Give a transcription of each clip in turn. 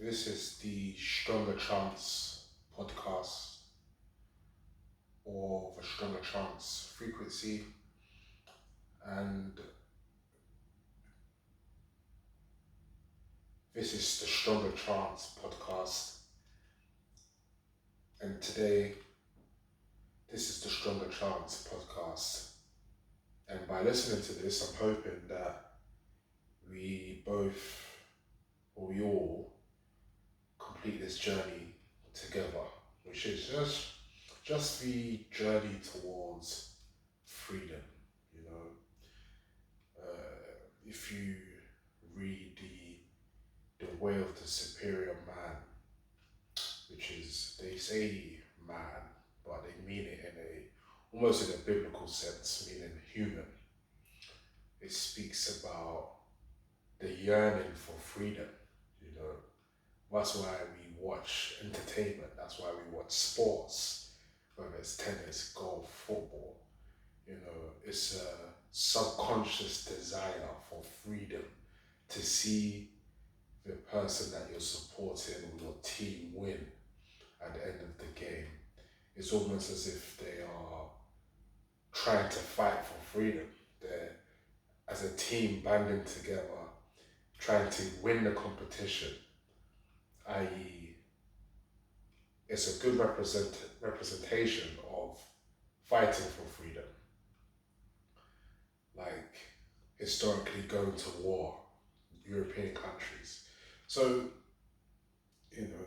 This is the Stronger Chance podcast or the Stronger Chance frequency, and this is the Stronger Chance podcast. And today, this is the Stronger Chance podcast. And by listening to this, I'm hoping that we both, or we all, complete this journey together, which is just the journey towards freedom. You know, if you read the way of the superior man, which is, they say man, but they mean it in a almost in a biblical sense, meaning human. It speaks about the yearning for freedom. You know, that's why we watch entertainment. That's why we watch sports, whether it's tennis, golf, football. You know, it's a subconscious desire for freedom, to see the person that you're supporting or your team win at the end of the game. It's almost as if they are trying to fight for freedom. They're, as a team, banding together, trying to win the competition, i.e., it's a good representation of fighting for freedom. Like historically going to war, European countries. So, you know,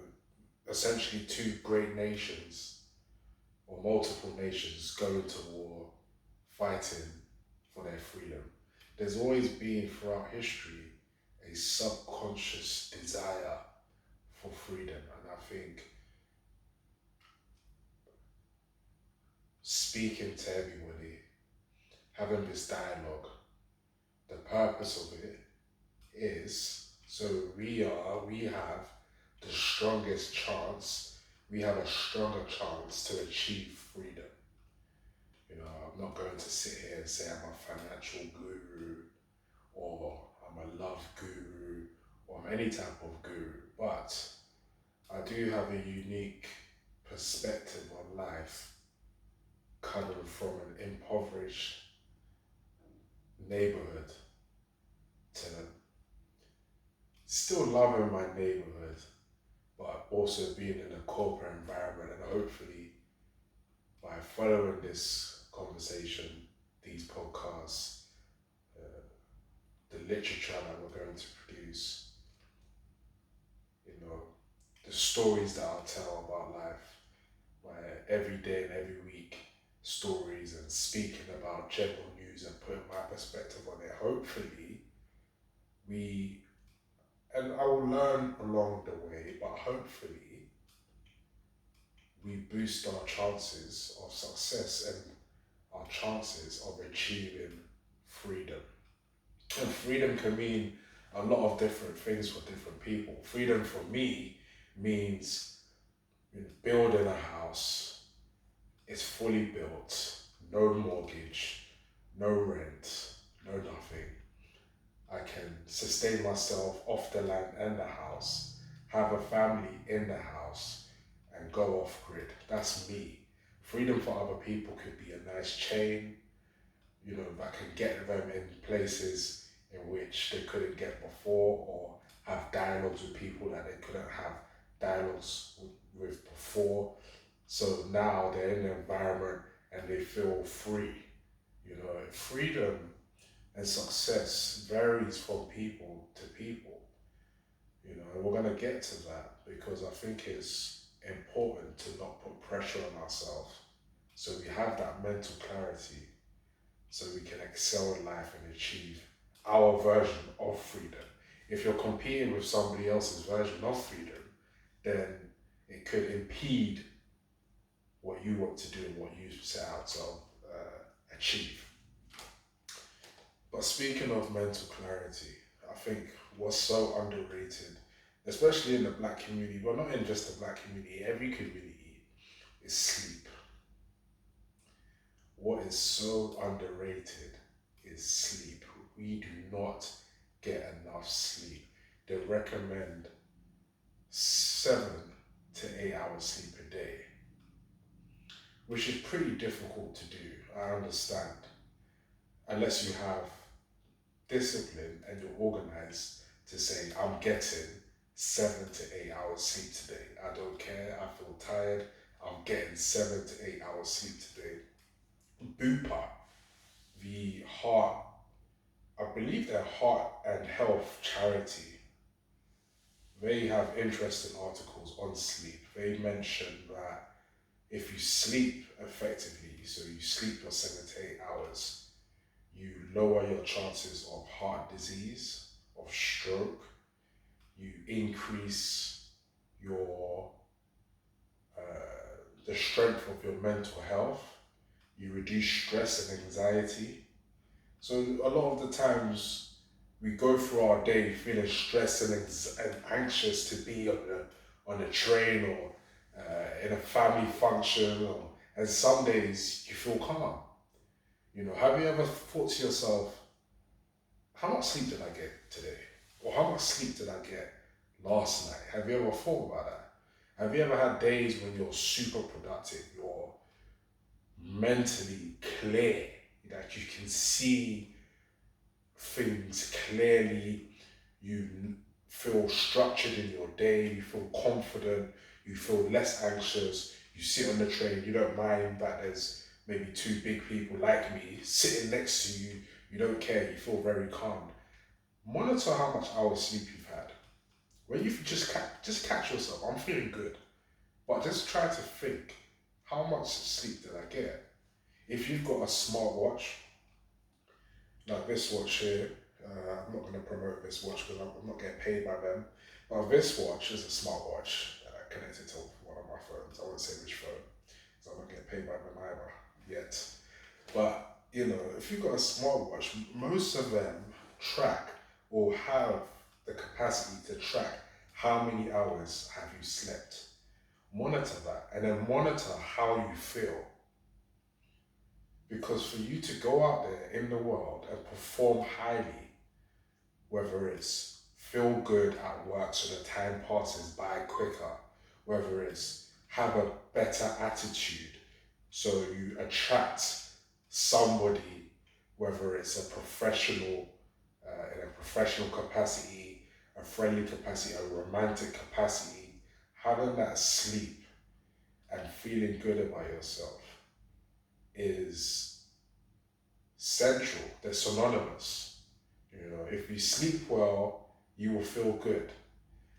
essentially two great nations or multiple nations going to war, fighting for their freedom. There's always been throughout history a subconscious desire for freedom, and I think speaking to everybody, having this dialogue, the purpose of it is so we have the strongest chance, we have a stronger chance to achieve freedom. You know, I'm not going to sit here and say I'm a financial guru or I'm a love guru or I'm any type of guru, but I do have a unique perspective on life coming from an impoverished neighborhood to still loving my neighborhood, but also being in a corporate environment. And hopefully, by following this conversation, these podcasts, the literature that we're going to produce, you know, the stories that I'll tell about life, my every day and every week stories, and speaking about general news and putting my perspective on it. Hopefully, and I will learn along the way, but hopefully we boost our chances of success and our chances of achieving freedom. And freedom can mean a lot of different things for different people. Freedom for me means, you know, building a house, it's fully built, no mortgage, no rent, no nothing. I can sustain myself off the land and the house, have a family in the house, and go off grid. That's me. Freedom for other people could be a nice chain, you know, that can get them in places in which they couldn't get before, or have dialogues with people that they couldn't have dialogues with before. So now they're in an environment and they feel free. You know, freedom and success varies from people to people. You know, and we're gonna get to that because I think it's important to not put pressure on ourselves. So we have that mental clarity so we can excel in life and achieve our version of freedom. If you're competing with somebody else's version of freedom, then it could impede what you want to do and what you set out to achieve. But speaking of mental clarity, I think what's so underrated, especially in the black community, but not in just the black community, every community, is sleep. What is so underrated is sleep. We do not get enough sleep. They recommend 7 to 8 hours sleep a day, which is pretty difficult to do. I understand, unless you have discipline and you're organized to say, I'm getting 7 to 8 hours sleep today. I don't care. I feel tired. I'm getting 7 to 8 hours sleep today. Bupa, the heart, I believe they're heart and health charity. They have interesting articles on sleep. They mention that if you sleep effectively, so you sleep your 7 to 8 hours, you lower your chances of heart disease, of stroke, you increase your the strength of your mental health, you reduce stress and anxiety. So a lot of the times we go through our day feeling stressed and anxious to be on a train or in a family function, and some days you feel calm. Have you ever thought to yourself, how much sleep did I get today? Or how much sleep did I get last night? Have you ever thought about that? Have you ever had days when you're super productive, you're mentally clear, that you can see things clearly, you feel structured in your day, you feel confident, you feel less anxious, you sit on the train, you don't mind that there's maybe two big people like me sitting next to you, you don't care, you feel very calm. Monitor how much hours sleep you've had. When you just catch yourself, I'm feeling good, but just try to think, how much sleep did I get? If you've got a smartwatch, like this watch here, I'm not going to promote this watch because I'm not getting paid by them, but this watch is a smartwatch connected to one of my phones. I won't say which phone, so I'm not getting paid by them either yet. But if you've got a smartwatch, most of them track or have the capacity to track how many hours have you slept. Monitor that and then monitor how you feel. Because for you to go out there in the world and perform highly, whether it's feel good at work so the time passes by quicker, whether it's have a better attitude so you attract somebody, whether it's a professional, in a professional capacity, a friendly capacity, a romantic capacity, having that sleep and feeling good about yourself is central. They're synonymous. If you sleep well, you will feel good.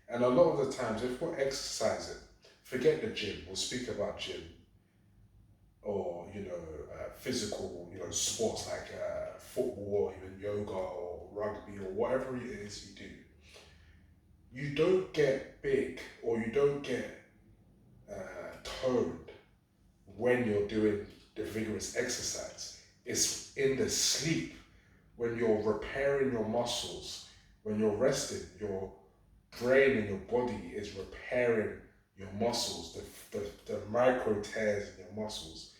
And a lot of the times, if we're exercising, forget the gym. We'll speak about gym or physical, sports like football or even yoga or rugby or whatever it is you do. You don't get big or you don't get toned when you're doing the vigorous exercise. It's in the sleep when you're repairing your muscles, when you're resting, your brain and your body is repairing your muscles, the micro tears in your muscles.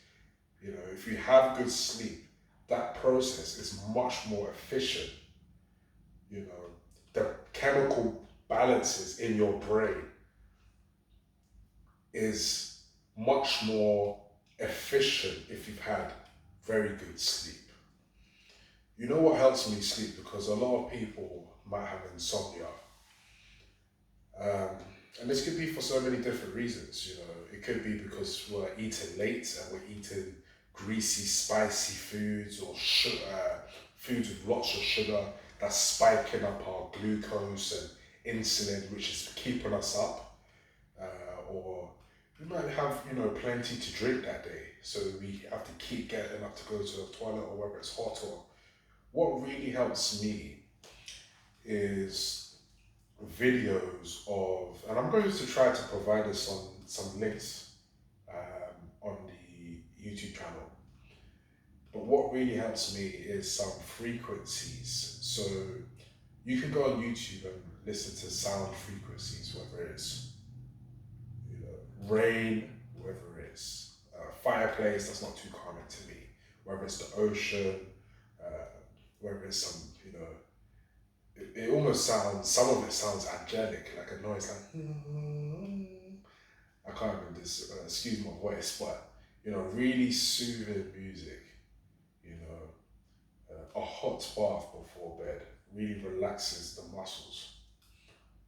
If you have good sleep, that process is much more efficient. The chemical balances in your brain is much more efficient if you've had very good sleep. You know what helps me sleep? Because a lot of people might have insomnia. And this could be for so many different reasons. It could be because we're eating late and we're eating greasy, spicy foods or foods with lots of sugar that's spiking up our glucose and insulin, which is keeping us up. Or we might have, plenty to drink that day, so we have to keep getting up to go to the toilet or whether it's hot or. What really helps me is videos of, and I'm going to try to provide us on some links on the YouTube channel. But what really helps me is some frequencies. So you can go on YouTube and listen to sound frequencies, whether it's rain, whether it's a fireplace, that's not too common to me, whether it's the ocean, whether it's some, it almost almost sounds, some of it sounds angelic, like a noise like, I can't even excuse my voice, but really soothing music, you know, a hot bath before bed really relaxes the muscles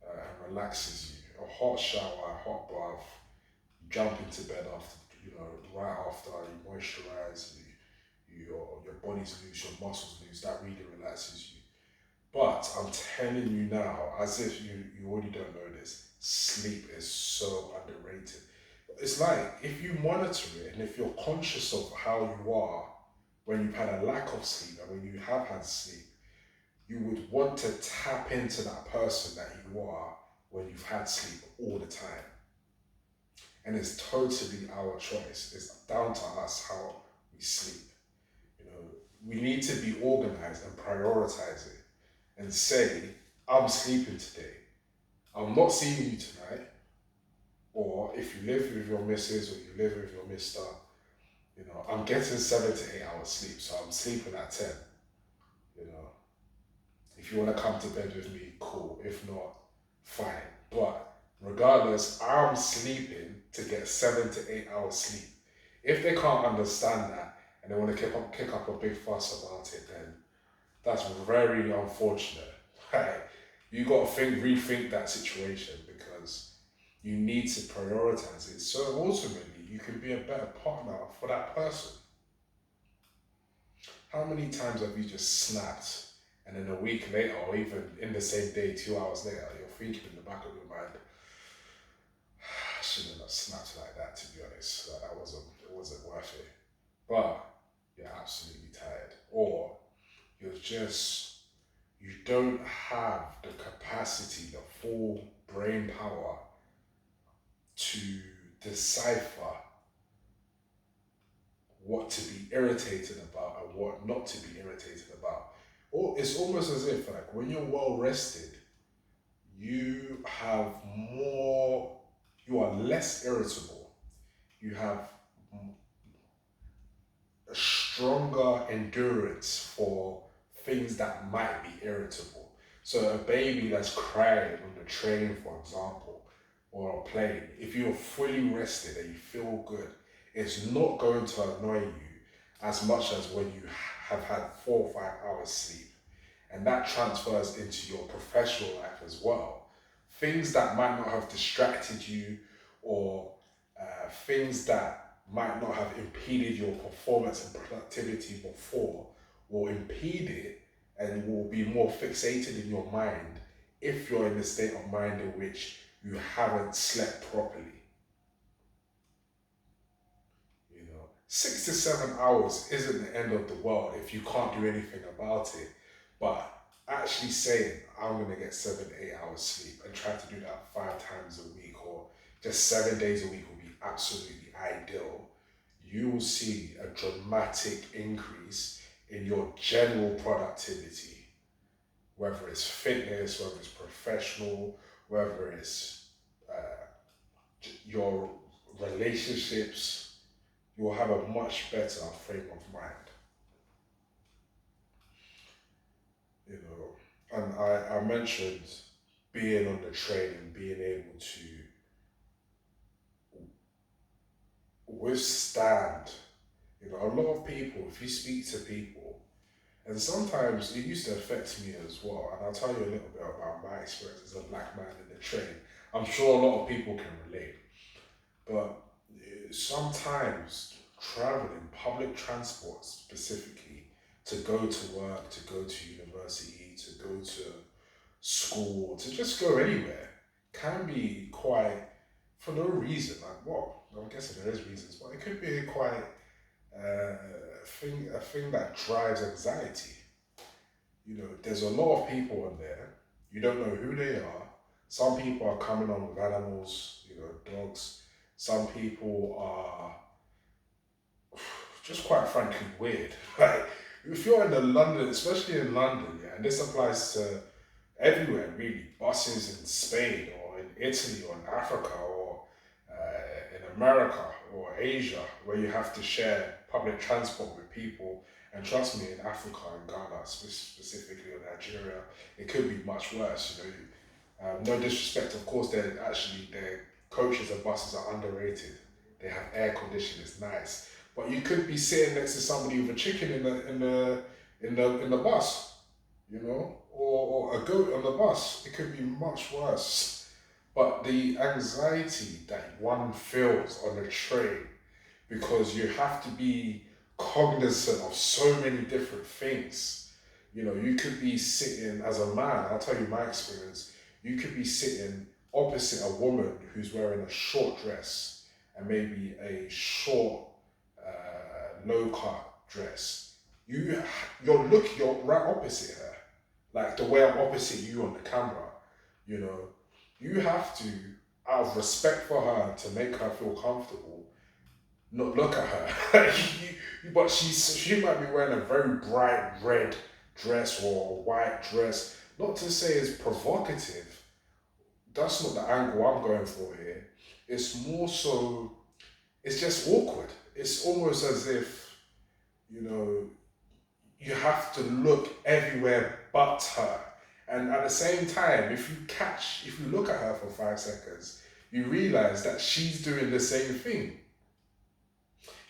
and relaxes you. A hot shower, a hot bath, you jump into bed after, right after you moisturize, your body's loose, your muscles loose, that really relaxes you. But I'm telling you now, as if you already don't know this, sleep is so underrated. It's like if you monitor it and if you're conscious of how you are when you've had a lack of sleep and when you have had sleep, you would want to tap into that person that you are when you've had sleep all the time. And it's totally our choice. It's down to us how we sleep. You know, we need to be organized and prioritize it and say, I'm sleeping today. I'm not seeing you tonight. Or if you live with your missus or you live with your mister, I'm getting 7 to 8 hours sleep, so I'm sleeping at 10. You know, if you want to come to bed with me, cool. If not, fine. But regardless, I'm sleeping to get 7 to 8 hours sleep. If they can't understand that and they want to kick up a big fuss about it, then that's very unfortunate. Right? You got to rethink that situation because you need to prioritize it. So ultimately, you can be a better partner for that person. How many times have you just snapped and then a week later, or even in the same day, 2 hours later, you're thinking in the back of your mind, I shouldn't have snapped like that, to be honest. It wasn't worth it. But you're absolutely tired. Or you don't have the capacity, the full brain power to decipher what to be irritated about and what not to be irritated about. Or it's almost as if like when you're well rested, you are less irritable. You have a stronger endurance for things that might be irritable. So a baby that's crying on the train, for example, or a plane, if you're fully rested and you feel good, it's not going to annoy you as much as when you have had 4 or 5 hours sleep. And that transfers into your professional life as well. Things that might not have distracted you or things that might not have impeded your performance and productivity before will impede it and will be more fixated in your mind if you're in the state of mind in which you haven't slept properly. 6 to 7 hours isn't the end of the world if you can't do anything about it. But actually saying, I'm going to get 7 to 8 hours sleep and try to do that 5 times a week or just 7 days a week will be absolutely ideal. You will see a dramatic increase in your general productivity, whether it's fitness, whether it's professional, whether it's your relationships. You will have a much better frame of mind. And I mentioned being on the train and being able to withstand, a lot of people, if you speak to people, and sometimes it used to affect me as well, and I'll tell you a little bit about my experience as a black man in the train. I'm sure a lot of people can relate, but sometimes traveling, public transport specifically, to go to work, to go to university, to go to school, to just go anywhere, can be quite, for no reason, like, well, I'm guessing there is reasons, but it could be quite a thing that drives anxiety. There's a lot of people on there, you don't know who they are. Some people are coming on with animals, dogs. Some people are just quite frankly weird. Like, if you're in the London, especially in London, yeah, and this applies to everywhere really, buses in Spain or in Italy or in Africa or in America or Asia, where you have to share public transport with people And trust me, in Africa and Ghana, specifically or Nigeria, it could be much worse. You know, no disrespect, of course. Their coaches and buses are underrated. They have air conditioning, it's nice. But you could be sitting next to somebody with a chicken in the bus, you know, or a goat on the bus. It could be much worse. But the anxiety that one feels on the train, because you have to be cognizant of so many different things. You know, you could be sitting as a man, I'll tell you my experience, you could be sitting opposite a woman who's wearing a short dress and maybe a short, low cut dress. You're right opposite her, like the way I'm opposite you on the camera. You know, you have to, out of respect for her, to make her feel comfortable, not look at her. But she might be wearing a very bright red dress or a white dress. Not to say it's provocative. That's not the angle I'm going for here. It's more so, it's just awkward. It's almost as if, you know, you have to look everywhere but her. And at the same time, if you look at her for 5 seconds, you realize that she's doing the same thing.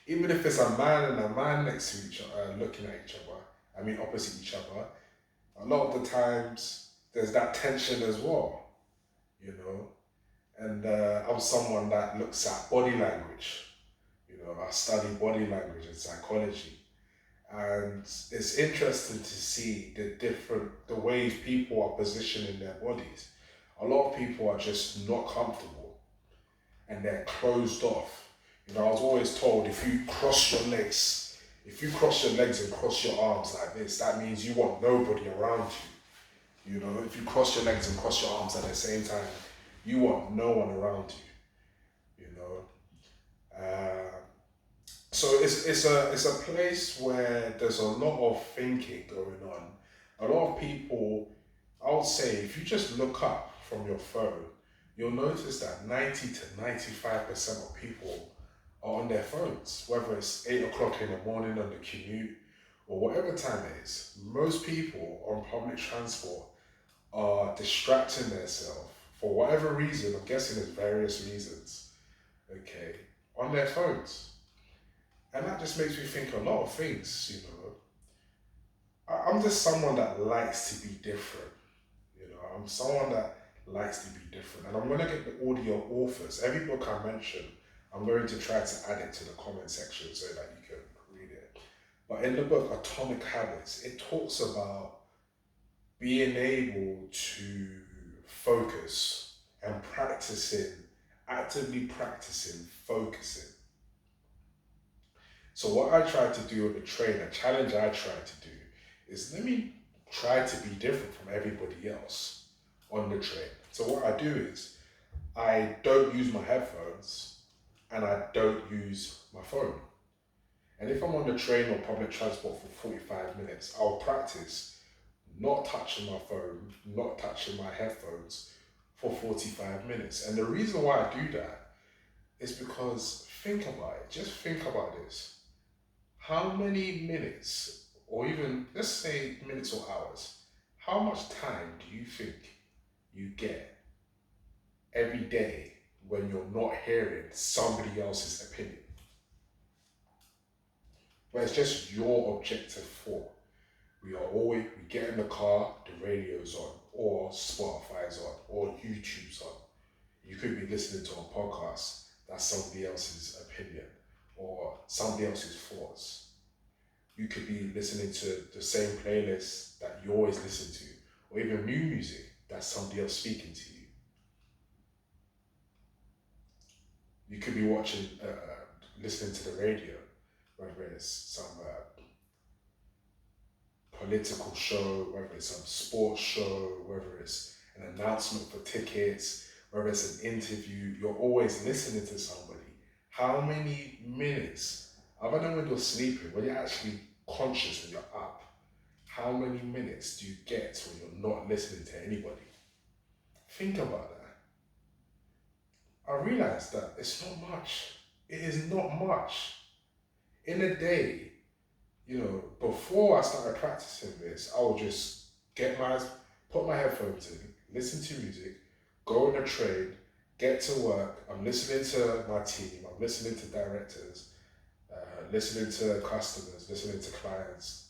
Even if it's a man and a man next to each other, looking at each other, I mean opposite each other, a lot of the times there's that tension as well, you know. And I'm someone that looks at body language. You know, I study body language and psychology, and it's interesting to see the ways people are positioning their bodies. A lot of people are just not comfortable and they're closed off. You know, I was always told if you cross your legs and cross your arms like this, that means you want nobody around you. You know, if you cross your legs and cross your arms at the same time, you want no one around you. You know, so it's a place where there's a lot of thinking going on. A lot of people, I would say, if you just look up from your phone, you'll notice that 90 to 95% of people are on their phones, whether it's 8 o'clock in the morning on the commute or whatever time it is. Most people on public transport are distracting themselves for whatever reason. I'm guessing there's various reasons, okay, on their phones. And that just makes me think a lot of things, you know. I'm just someone that likes to be different, you know. I'm someone that likes to be different. And I'm going to get the audio authors. Every book I mention, I'm going to try to add it to the comment section so that you can read it. But in the book Atomic Habits, it talks about being able to focus and actively practicing focusing. So what I try to do on the train, a challenge I try to do, is let me try to be different from everybody else on the train. So what I do is I don't use my headphones and I don't use my phone. And if I'm on the train or public transport for 45 minutes, I'll practice not touching my phone, not touching my headphones for 45 minutes. And the reason why I do that is because think about it, just think about this. How many minutes, or even let's say minutes or hours, how much time do you think you get every day when you're not hearing somebody else's opinion? But it's just your objective thought. We get in the car, the radio's on, or Spotify's on, or YouTube's on. You could be listening to a podcast that's somebody else's opinion or somebody else's thoughts. You could be listening to the same playlist that you always listen to, or even new music that's somebody else speaking to you. You could be listening to the radio, whether it's some political show, whether it's some sports show, whether it's an announcement for tickets, whether it's an interview. You're always listening to somebody. How many minutes, other than when you're sleeping, when you're actually conscious, when you're up, how many minutes do you get when you're not listening to anybody? Think about that. I realized that it's not much. It is not much. In a day, before I started practicing this, I would just put my headphones in, listen to music, go on a train, get to work. I'm listening to my team. I'm listening to directors, listening to customers, listening to clients.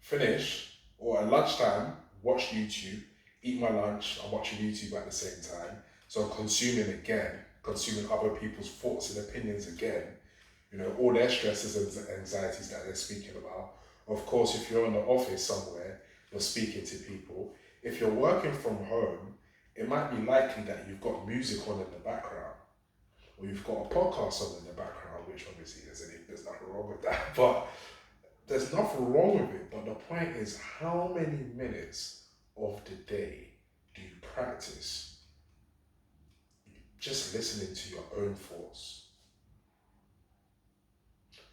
Finish, or at lunchtime, watch YouTube, eat my lunch. I'm watching YouTube at the same time. So I'm consuming other people's thoughts and opinions again. All their stresses and anxieties that they're speaking about. Of course, if you're in the office somewhere, you're speaking to people. If you're working from home, it might be likely that you've got music on in the background, or you've got a podcast on in the background, which obviously there's nothing wrong with that, but there's nothing wrong with it. But the point is, how many minutes of the day do you practice just listening to your own thoughts,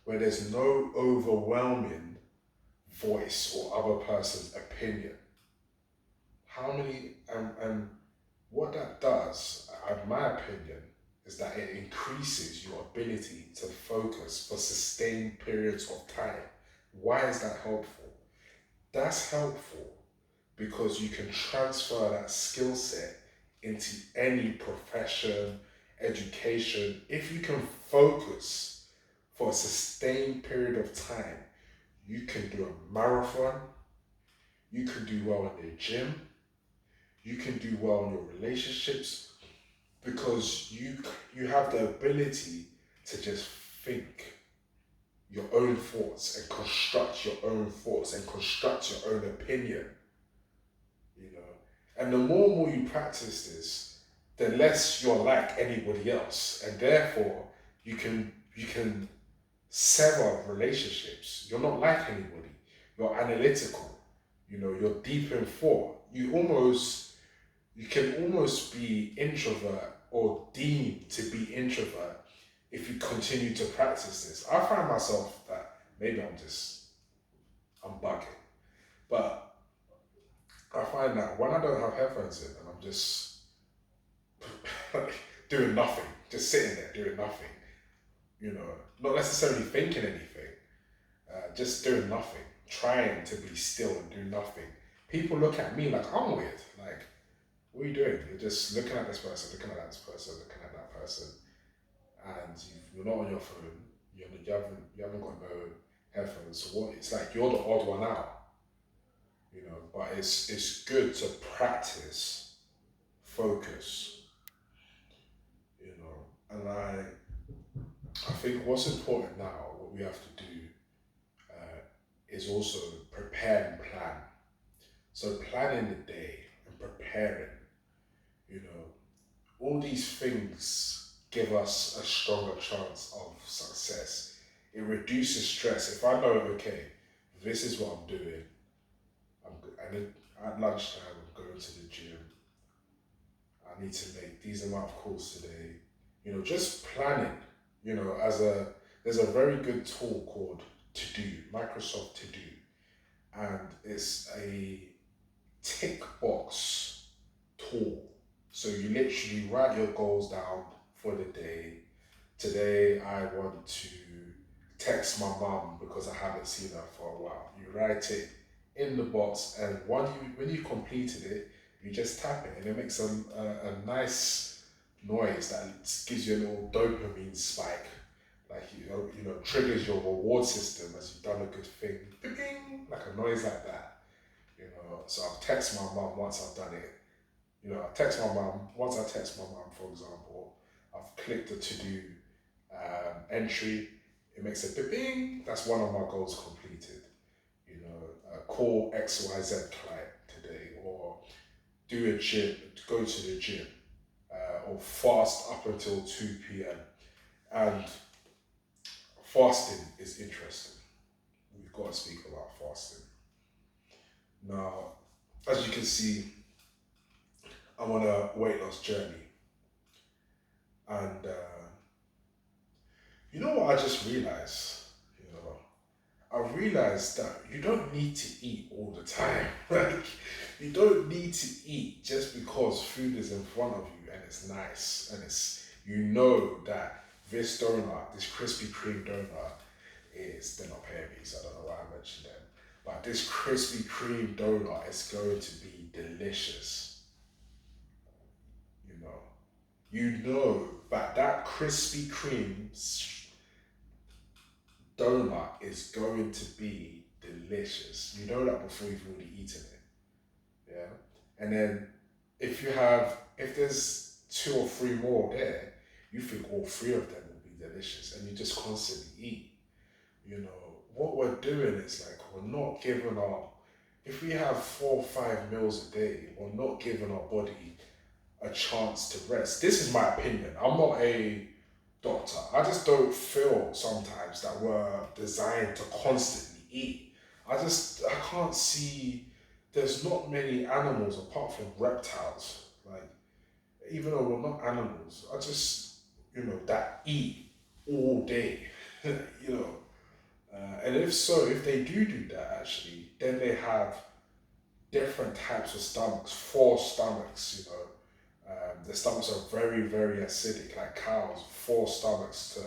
where there's no overwhelming voice or other person's opinion? How many, and what that does, in my opinion, is that it increases your ability to focus for sustained periods of time. Why is that helpful? That's helpful because you can transfer that skill set into any profession, education. If you can focus for a sustained period of time, you can do a marathon, you can do well in the gym, you can do well in your relationships, because you have the ability to just think your own thoughts and construct your own thoughts and construct your own opinion. And the more and more you practice this, the less you're like anybody else, and therefore you can sever relationships. You're not like anybody. You're analytical. You're deep in thought. You can almost be introvert or deemed to be introvert if you continue to practice this. I find myself that maybe I'm bugging, but I find that when I don't have headphones in and I'm just doing nothing, just sitting there doing nothing, not necessarily thinking anything, just doing nothing, trying to be still and do nothing. People look at me like I'm weird. Like, what are you doing? You're just looking at this person, looking at that person, looking at that person, and you're not on your phone. You haven't got no headphones. So what? It's like you're the odd one out. But it's good to practice focus. And I think what's important now, what we have to do, is also prepare and plan. So planning the day and preparing, all these things give us a stronger chance of success. It reduces stress. If I know, okay, this is what I'm doing, and at lunchtime I'm going to the gym, I need to make these amount of calls today. Just planning. There's a very good tool called To Do, Microsoft To Do, and it's a tick box tool. So you literally write your goals down for the day. Today I want to text my mum because I haven't seen her for a while. You write it in the box, and when you completed it, you just tap it, and it makes a nice noise that gives you a little dopamine spike, like triggers your reward system as you've done a good thing, ding, like a noise like that. So I'll text my mum once I've done it. Once I text my mum, for example, I've clicked the to-do entry. It makes a bing. That's one of my goals completed. Call XYZ client today, or go to the gym, or fast up until 2 p.m. And fasting is interesting. We've got to speak about fasting. Now, as you can see, I'm on a weight loss journey. And you know what I just realized? I realized that you don't need to eat all the time. Like, you don't need to eat just because food is in front of you and it's nice and that this donut, this Krispy Kreme donut, is, they're not paying me, so I don't know why I mentioned them. But this Krispy Kreme donut is going to be delicious. You know, that that Krispy Kreme donut is going to be delicious. You know that before you've already eaten it. Yeah. And then if there's two or three more there, you think all three of them will be delicious and you just constantly eat. You know, what we're doing is like we're not giving our if we have 4 or 5 meals a day, we're not giving our body a chance to rest. This is my opinion. I'm not a doctor. I just don't feel sometimes that we're designed to constantly eat. I can't see there's not many animals apart from reptiles. Like even though we're not animals, that eat all day. you know. And if so, if they do that actually, then they have different types of stomachs, four stomachs, you know. The stomachs are very, very acidic, like cows, four stomachs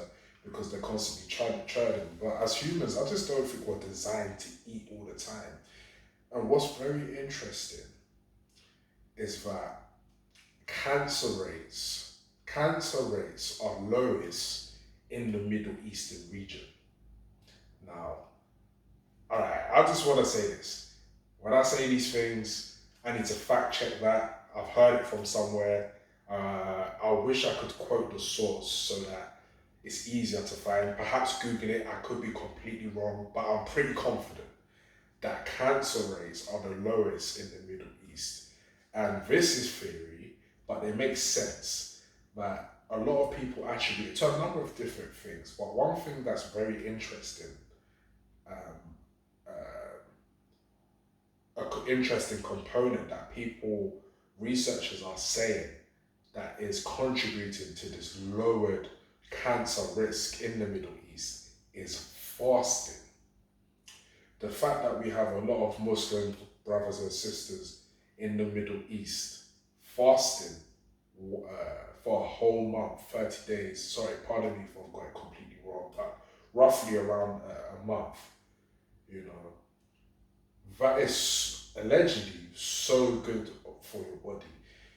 because they're constantly churning. But as humans, I just don't think we're designed to eat all the time. And what's very interesting is that cancer rates are lowest in the Middle Eastern region. Now, all right, I just want to say this. When I say these things, I need to fact check that. I've heard it from somewhere. I wish I could quote the source so that it's easier to find. Perhaps Google it, I could be completely wrong, but I'm pretty confident that cancer rates are the lowest in the Middle East. And this is theory, but it makes sense that a lot of people attribute it to a number of different things. But one thing that's very interesting, um, interesting component that researchers are saying that is contributing to this lowered cancer risk in the Middle East is fasting. The fact that we have a lot of Muslim brothers and sisters in the Middle East fasting for a whole month, 30 days. Sorry, pardon me if I've got it completely wrong, but roughly around a month, you know, that is allegedly so good for your body.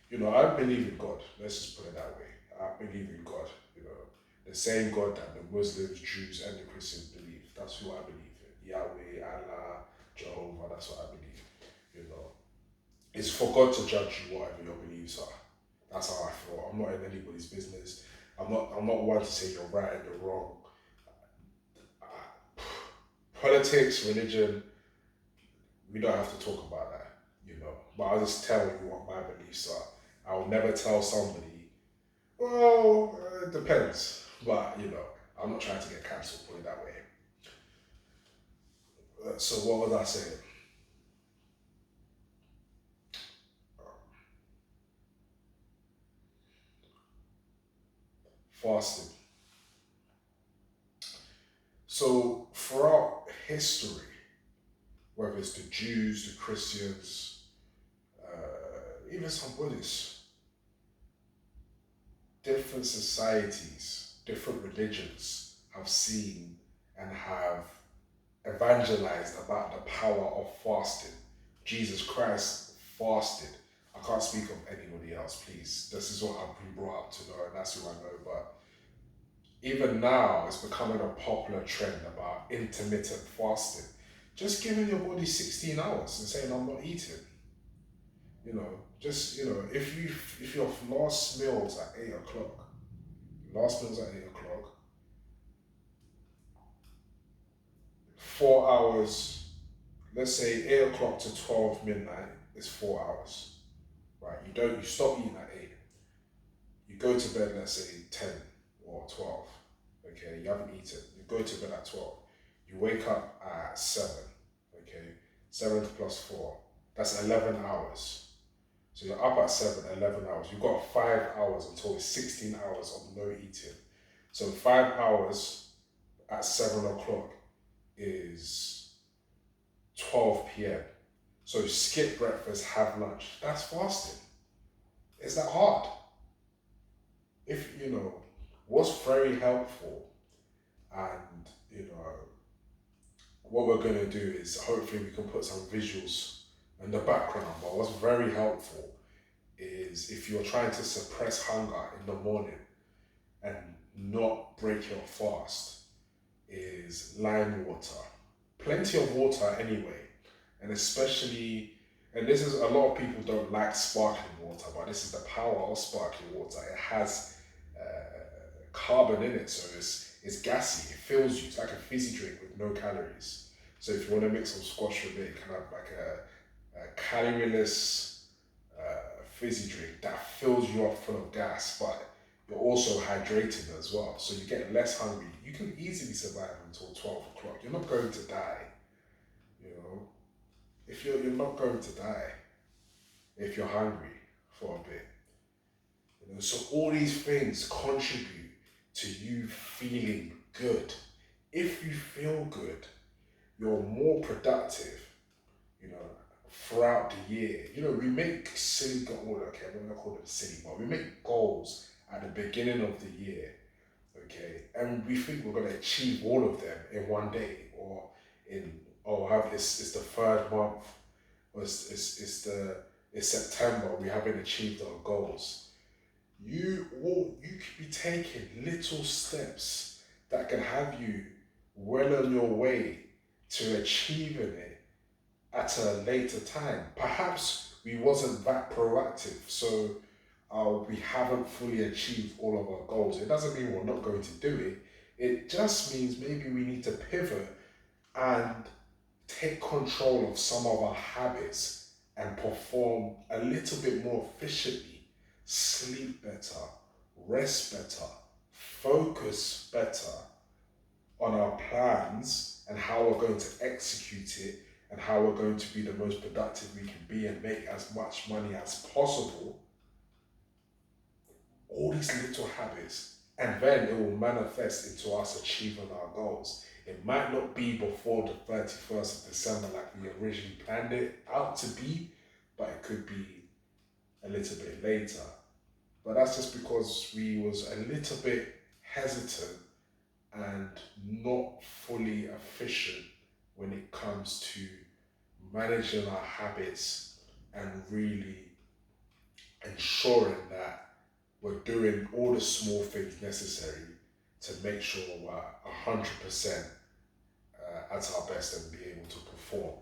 You know, I believe in God. Let's just put it that way. I believe in God. You know, the same God that the Muslims, Jews, and the Christians believe. That's who I believe in. Yahweh, Allah, Jehovah. That's what I believe. You know, it's for God to judge you whatever your beliefs are. That's how I feel. I'm not in anybody's business. I'm not one to say you're right and you're wrong. Politics, religion, we don't have to talk about that, you know. But I'll just tell you what my beliefs are. I will never tell somebody, well, it depends. But, you know, I'm not trying to get cancelled, put it that way. So what was I saying? Fasting. So throughout history, whether it's the Jews, the Christians, even some Buddhists, different societies, different religions have seen and have evangelized about the power of fasting. Jesus Christ fasted. I can't speak of anybody else, please. This is what I've been brought up to know, and that's who I know. But even now, it's becoming a popular trend about intermittent fasting. Just giving your body 16 hours and saying, I'm not eating. You know, if your last meal's at 8 o'clock, last meal's at 8 o'clock, 4 hours, let's say 8 o'clock to 12 midnight is 4 hours, right? You stop eating at 8. You go to bed, let's say 10 or 12, okay? You haven't eaten. You go to bed at 12. You wake up at 7, okay? 7 plus 4, that's 11 hours. So you're up at 7, 11 hours. You've got 5 hours until it's 16 hours of no eating. So 5 hours at 7 o'clock is 12 p.m. So skip breakfast, have lunch. That's fasting. Is that hard? If, you know, what's very helpful and, you know, what we're going to do is hopefully we can put some visuals in the background. But what's very helpful is if you're trying to suppress hunger in the morning and not break your fast, is lime water. Plenty of water anyway, and especially, and this is a lot of people don't like sparkling water, but this is the power of sparkling water. It has carbon in it, so it's gassy. It fills you. It's like a fizzy drink with no calories. So if you want to mix some squash with it, you can have like a calories fizzy drink that fills you up full of gas, but you're also hydrated as well. So you get less hungry. You can easily survive until 12 o'clock. You're not going to die, you know. If you're not going to die if you're hungry for a bit. You know, so all these things contribute to you feeling good. If you feel good, you're more productive, you know, throughout the year. You know, we make silly goals, okay, I'm not call them silly, but we make goals at the beginning of the year, okay, and we think we're gonna achieve all of them in one day or in or have it's the third month or it's September, we haven't achieved our goals. You could be taking little steps that can have you well on your way to achieving it at a later time. Perhaps we wasn't that proactive, so we haven't fully achieved all of our goals. It doesn't mean we're not going to do it. It just means maybe we need to pivot and take control of some of our habits and perform a little bit more efficiently, sleep better, rest better, focus better on our plans and how we're going to execute it and how we're going to be the most productive we can be and make as much money as possible. All these little habits, and then it will manifest into us achieving our goals. It might not be before the 31st of December like we originally planned it out to be, but it could be a little bit later. But that's just because we was a little bit hesitant and not fully efficient when it comes to managing our habits and really ensuring that we're doing all the small things necessary to make sure we're 100% at our best and be able to perform.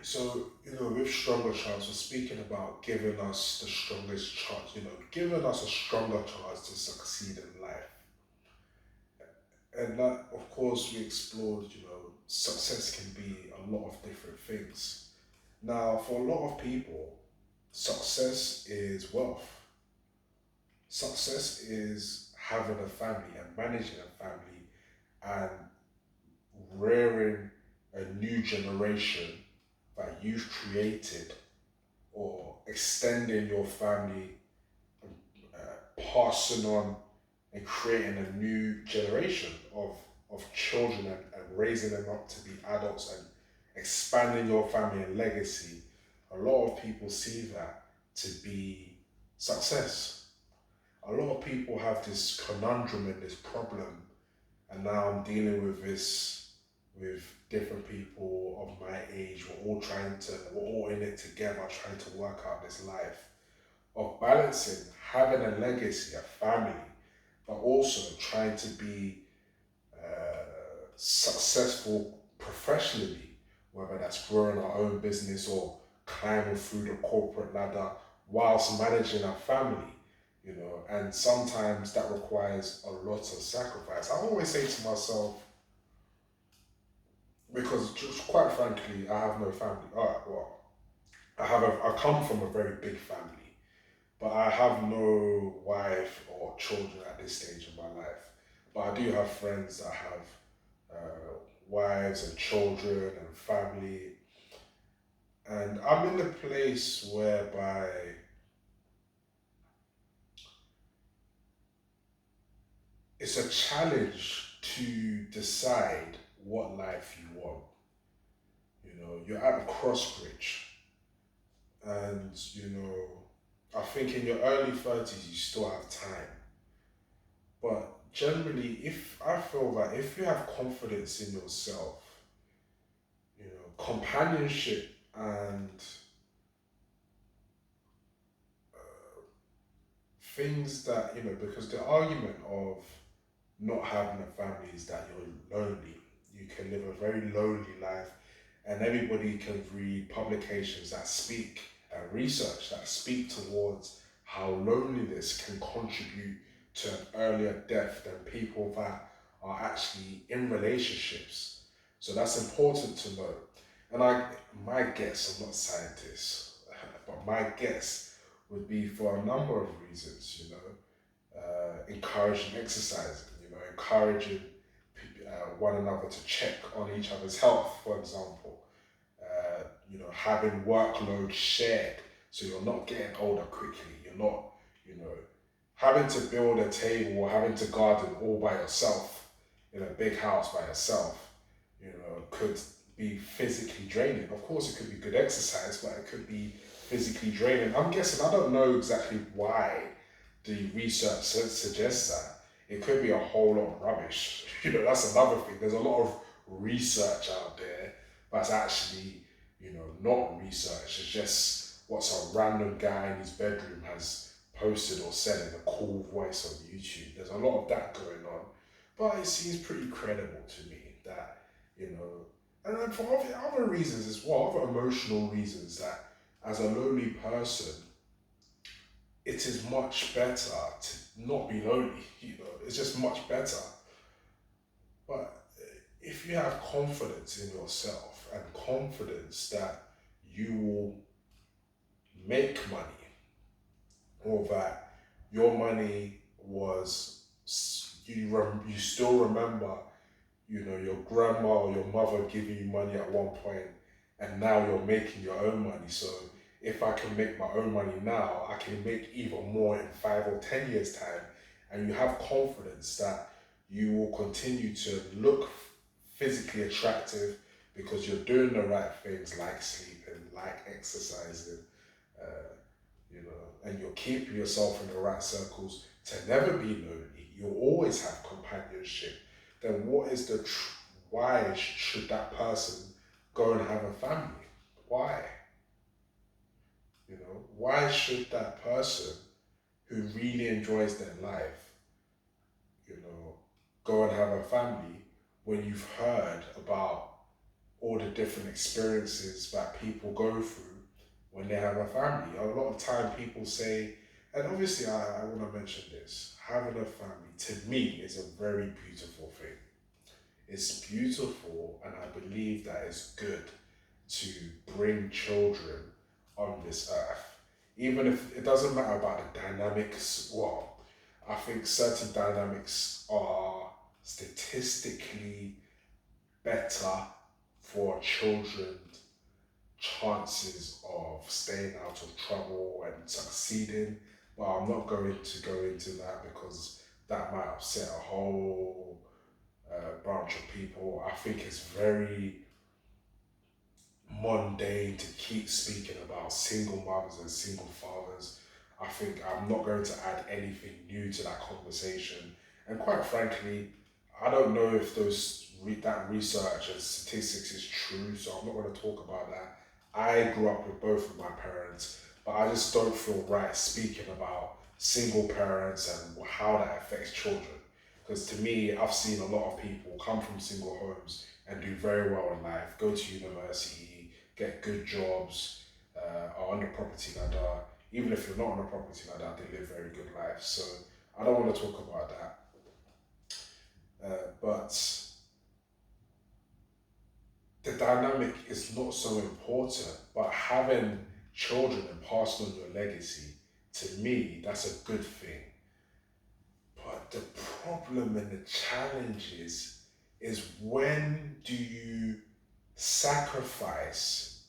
So, you know, with Stronger Chance, we're speaking about giving us the strongest chance, you know, giving us a stronger chance to succeed in life. And that, of course, we explored, you know, success can be a lot of different things. Now, for a lot of people, success is wealth. Success is having a family and managing a family and rearing a new generation that you've created or extending your family, passing on and creating a new generation of children and raising them up to be adults and expanding your family and legacy. A lot of people see that to be success. A lot of people have this conundrum and this problem, and now I'm dealing with this with different people of my age. We're all in it together, trying to work out this life of balancing having a legacy, a family, but also trying to be successful professionally, whether that's growing our own business or climbing through the corporate ladder whilst managing our family, you know, and sometimes that requires a lot of sacrifice. I always say to myself, because just quite frankly, I have no family. All right, well, I come from a very big family, but I have no wife or children at this stage of my life. But I do have friends that have wives and children and family, and I'm in the place whereby it's a challenge to decide what life you want. You know, you're at a cross bridge, and you know, I think in your early 30s you still have time, But generally, if I feel that if you have confidence in yourself, companionship and things that, because the argument of not having a family is that you're lonely. You can live a very lonely life, and everybody can read publications that speak and research that speak towards how loneliness can contribute to an earlier death than people that are actually in relationships. So that's important to know. And my guess, I'm not a scientist, but my guess would be for a number of reasons, encouraging exercising, encouraging one another to check on each other's health, for example. Having workload shared so you're not getting older quickly. You're not, you know, having to build a table or having to garden all by yourself in a big house by yourself, could be physically draining. Of course, it could be good exercise, but it could be physically draining. I'm guessing, I don't know exactly why the research suggests that. It could be a whole lot of rubbish. That's another thing. There's a lot of research out there that's actually, not research. It's just what some random guy in his bedroom has posted or said in a cool voice on YouTube. There's a lot of that going on. But it seems pretty credible to me that, and then for other reasons as well, other emotional reasons, that as a lonely person, it is much better to not be lonely. It's just much better. But if you have confidence in yourself and confidence that you will make money, or that your money was, you still remember, your grandma or your mother giving you money at one point, and now you're making your own money. So if I can make my own money now, I can make even more in 5 or 10 years' time. And you have confidence that you will continue to look physically attractive because you're doing the right things, like sleeping, like exercising, uh, and you're keeping yourself in the right circles to never be lonely. You'll always have companionship. Then why should that person go and have a family? Why? Why should that person who really enjoys their life, you know, go and have a family when you've heard about all the different experiences that people go through when they have a family? A lot of time people say, and obviously I want to mention this, having a family to me is a very beautiful thing. It's beautiful, and I believe that it's good to bring children on this earth. Even if it doesn't matter about the dynamics, well, I think certain dynamics are statistically better for children's chances of staying out of trouble and succeeding. But I'm not going to go into that because that might upset a whole bunch of people. I think it's very mundane to keep speaking about single mothers and single fathers. I think I'm not going to add anything new to that conversation. And quite frankly, I don't know if that research and statistics is true, so I'm not going to talk about that. I grew up with both of my parents, but I just don't feel right speaking about single parents and how that affects children. Because to me, I've seen a lot of people come from single homes and do very well in life, go to university, get good jobs, are on the property ladder. Even if you're not on the property ladder, they live very good lives. So I don't want to talk about that. But the dynamic is not so important, but having children and passing on your legacy, to me, that's a good thing. But the problem and the challenge is when do you sacrifice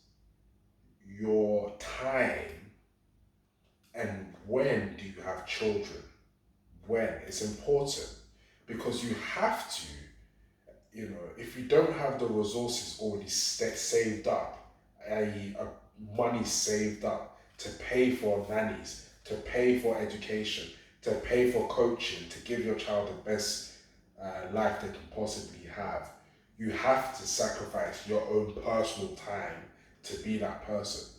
your time, and when do you have children? When? It's important because you have to, if you don't have the resources already saved up, i.e., money saved up to pay for nannies, to pay for education, to pay for coaching, to give your child the best life they can possibly have, you have to sacrifice your own personal time to be that person.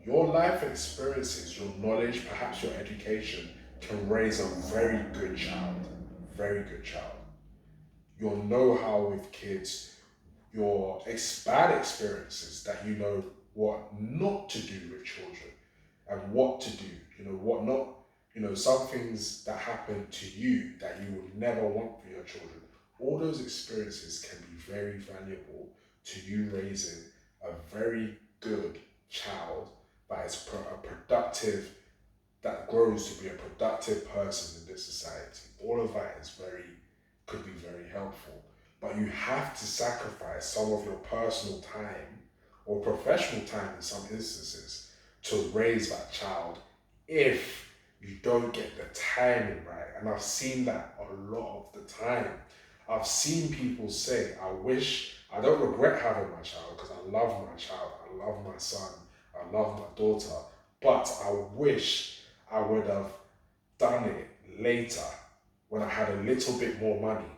Your life experiences, your knowledge, perhaps your education can raise a very good child. Very good child. Your know how with kids, your bad experiences that you know what not to do with children and what to do, what not, some things that happen to you that you would never want for your children. All those experiences can be very valuable to you raising a very good child that is that grows to be a productive person in this society. All of that could be very helpful. But you have to sacrifice some of your personal time or professional time in some instances to raise that child if you don't get the timing right. And I've seen that a lot of the time. I've seen people say, I don't regret having my child because I love my child, I love my son, I love my daughter, but I wish I would have done it later when I had a little bit more money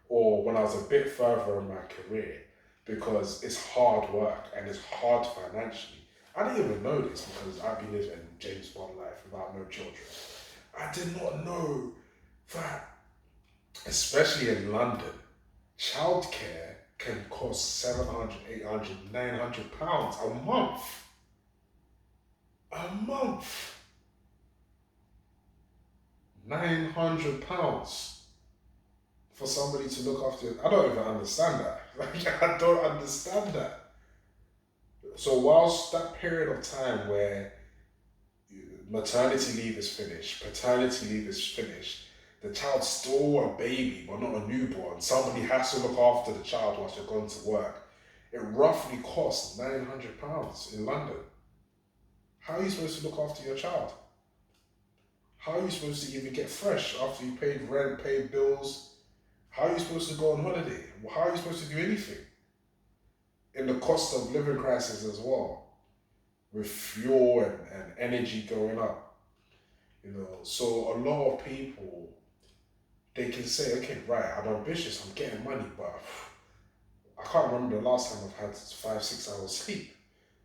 or when I was a bit further in my career because it's hard work and it's hard financially. I didn't even know this because I've been living James Bond life without no children. I did not know that, especially in London, childcare can cost 700, 800, 900 pounds a month. A month. 900 pounds for somebody to look after you. I don't even understand that. I don't understand that. So whilst that period of time where maternity leave is finished, paternity leave is finished, the child's still a baby but not a newborn, somebody has to look after the child whilst you're going to work, it roughly costs £900 in London. How are you supposed to look after your child? How are you supposed to even get fresh after you paid rent, paid bills? How are you supposed to go on holiday? How are you supposed to do anything? In the cost of living crisis as well, with fuel and energy going up. So a lot of people, they can say, okay, right, I'm ambitious, I'm getting money, but I can't remember the last time I've had 5-6 hours sleep.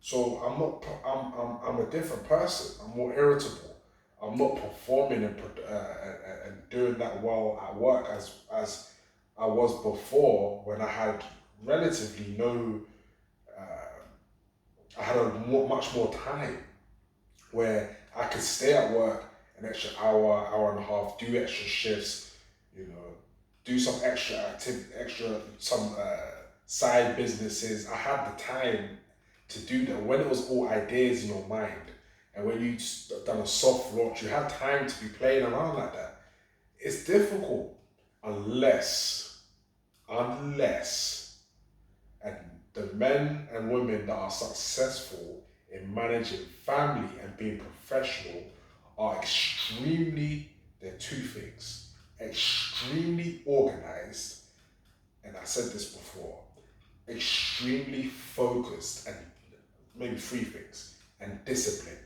So I'm a different person. I'm more irritable. I'm not performing and doing that well at work as I was before when I had relatively no. I had much more time where I could stay at work an extra hour, hour and a half, do extra shifts, do some extra activity, some side businesses. I had the time to do that when it was all ideas in your mind. And when you done a soft launch, you had time to be playing around like that. It's difficult unless, and the men and women that are successful in managing family and being professional are they're two things, extremely organized, and I said this before, extremely focused, and maybe three things, and disciplined.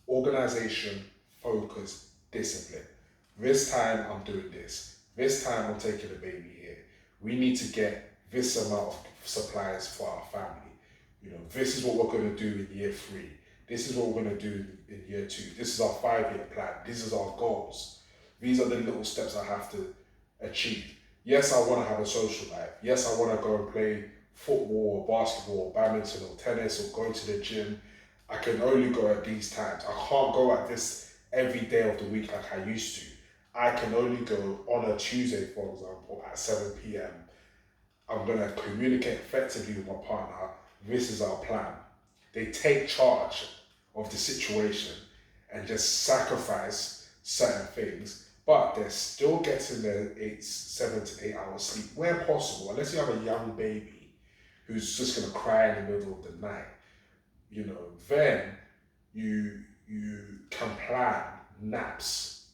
Organization, focus, discipline. This time I'm doing this. This time I'm taking the baby here. We need to get this amount of supplies for our family. This is what we're going to do in year 3. This is what we're going to do in year 2. This is our 5-year plan. This is our goals. These are the little steps I have to achieve. Yes, I want to have a social life. Yes, I want to go and play football or basketball or badminton or tennis or go to the gym. I can only go at these times. I can't go at this every day of the week like I used to. I can only go on a Tuesday, for example, at 7 p.m. I'm going to communicate effectively with my partner. This is our plan. They take charge of the situation and just sacrifice certain things, but they're still getting their 7 to 8 hours sleep where possible. Unless you have a young baby who's just going to cry in the middle of the night, then you can plan naps,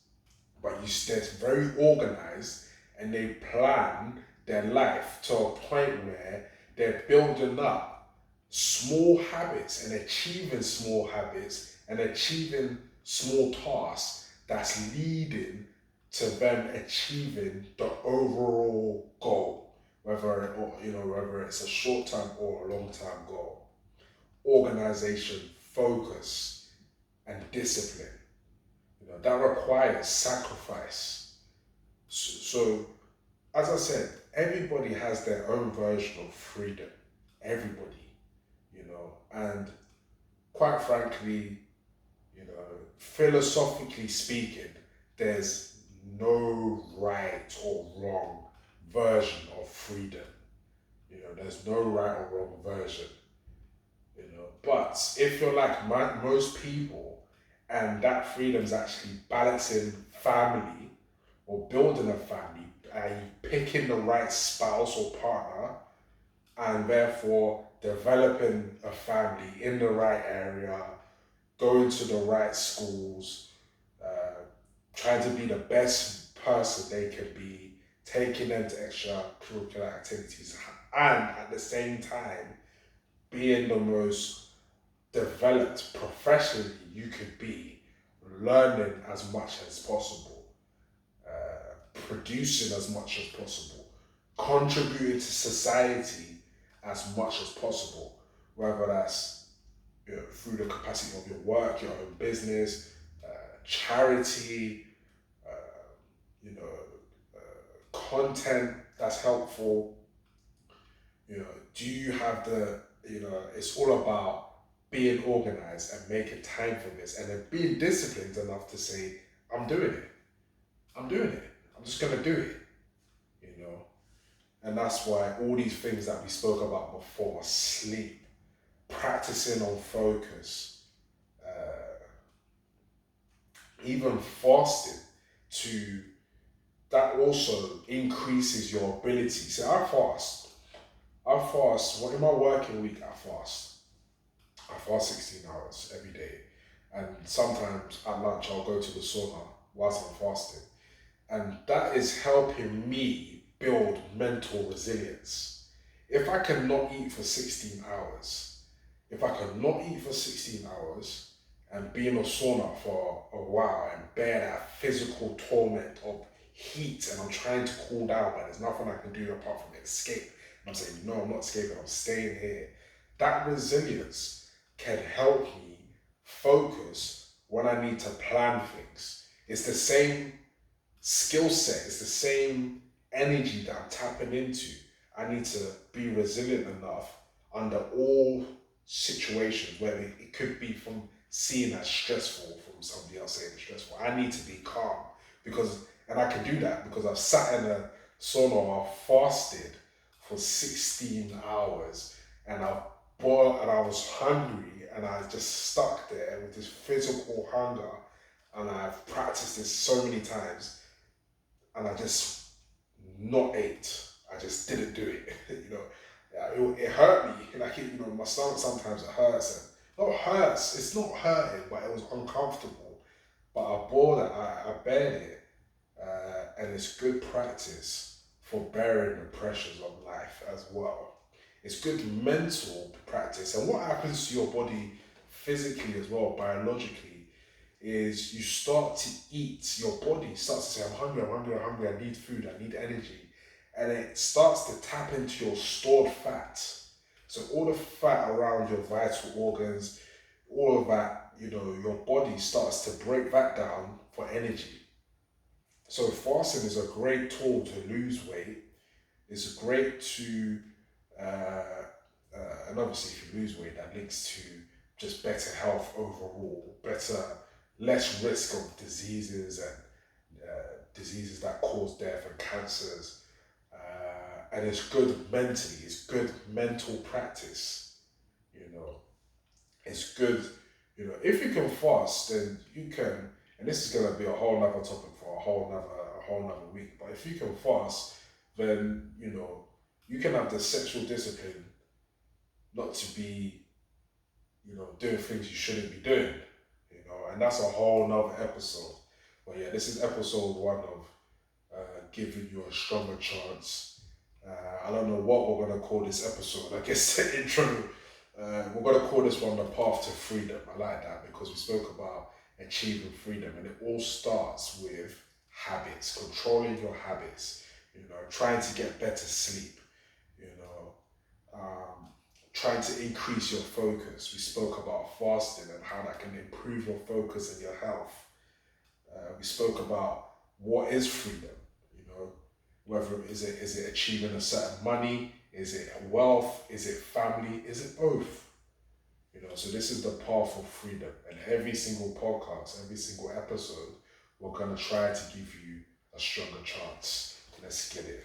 but you stay very organized and they plan their life to a point where they're building up small habits and achieving small habits and achieving small tasks that's leading to them achieving the overall goal, whether it's a short-term or a long-term goal. Organization, focus, and discipline. That requires sacrifice. So, as I said, everybody has their own version of freedom. Everybody, and quite frankly, philosophically speaking, there's no right or wrong version of freedom. There's no right or wrong version. But if you're like most people, and that freedom is actually balancing family or building a family, and picking the right spouse or partner, and therefore developing a family in the right area, going to the right schools, uh, trying to be the best person they can be, taking them to extracurricular activities, and at the same time being the most developed professionally you could be, learning as much as possible, producing as much as possible, contributing to society as much as possible, whether that's through the capacity of your work, your own business, charity, uh, you know, content that's helpful. Do you have it's all about being organized and making time for this and then being disciplined enough to say, I'm doing it. I'm doing it. I'm just going to do it, you know? And that's why all these things that we spoke about before, sleep, practicing on focus, even fasting, to that also increases your ability. So I fast, in my working week, I fast 16 hours every day. And sometimes at lunch, I'll go to the sauna whilst I'm fasting. And that is helping me build mental resilience. If I cannot eat for 16 hours, if I cannot eat for 16 hours and be in a sauna for a while and bear that physical torment of heat and I'm trying to cool down, but there's nothing I can do apart from escape. And I'm saying, no, I'm not escaping, I'm staying here. That resilience can help me focus when I need to plan things. It's the same skill set, it's the same energy that I'm tapping into. I need to be resilient enough under all situations, whether it could be from seeing as stressful from somebody else saying it's stressful. I need to be calm and I can do that because I've sat in a sauna or I've fasted for 16 hours and I was hungry and I just stuck there with this physical hunger and I've practiced this so many times and I just not ate. I just didn't do it. It hurt me. My stomach sometimes it hurts and not hurts. It's not hurting, but it was uncomfortable. But I bore that. I bared it, and it's good practice for bearing the pressures of life as well. It's good mental practice. And what happens to your body physically as well, biologically, is you start to eat, your body starts to say, I'm hungry, I'm hungry, I'm hungry, I need food, I need energy. And it starts to tap into your stored fat. So all the fat around your vital organs, all of that, your body starts to break that down for energy. So fasting is a great tool to lose weight. It's great to, and obviously if you lose weight, that links to just better health overall, less risk of diseases and diseases that cause death and cancers. And it's good mentally, it's good mental practice, It's good, if you can fast, then you can, and this is going to be a whole nother topic for a whole nother week, but if you can fast, then, you can have the sexual discipline not to be, doing things you shouldn't be doing, and that's a whole nother episode. But yeah, this is episode 1 of giving you a stronger chance. I don't know what we're going to call this episode. I guess the intro, we're going to call this one The Path to Freedom. I like that because we spoke about achieving freedom. And it all starts with habits, controlling your habits, trying to get better sleep, you know, trying to increase your focus. We spoke about fasting and how that can improve your focus and your health. We spoke about what is freedom, whether is it achieving a certain money, is it wealth, is it family, is it both? So this is the path of freedom. And every single podcast, every single episode, we're gonna try to give you a stronger chance. Let's get it.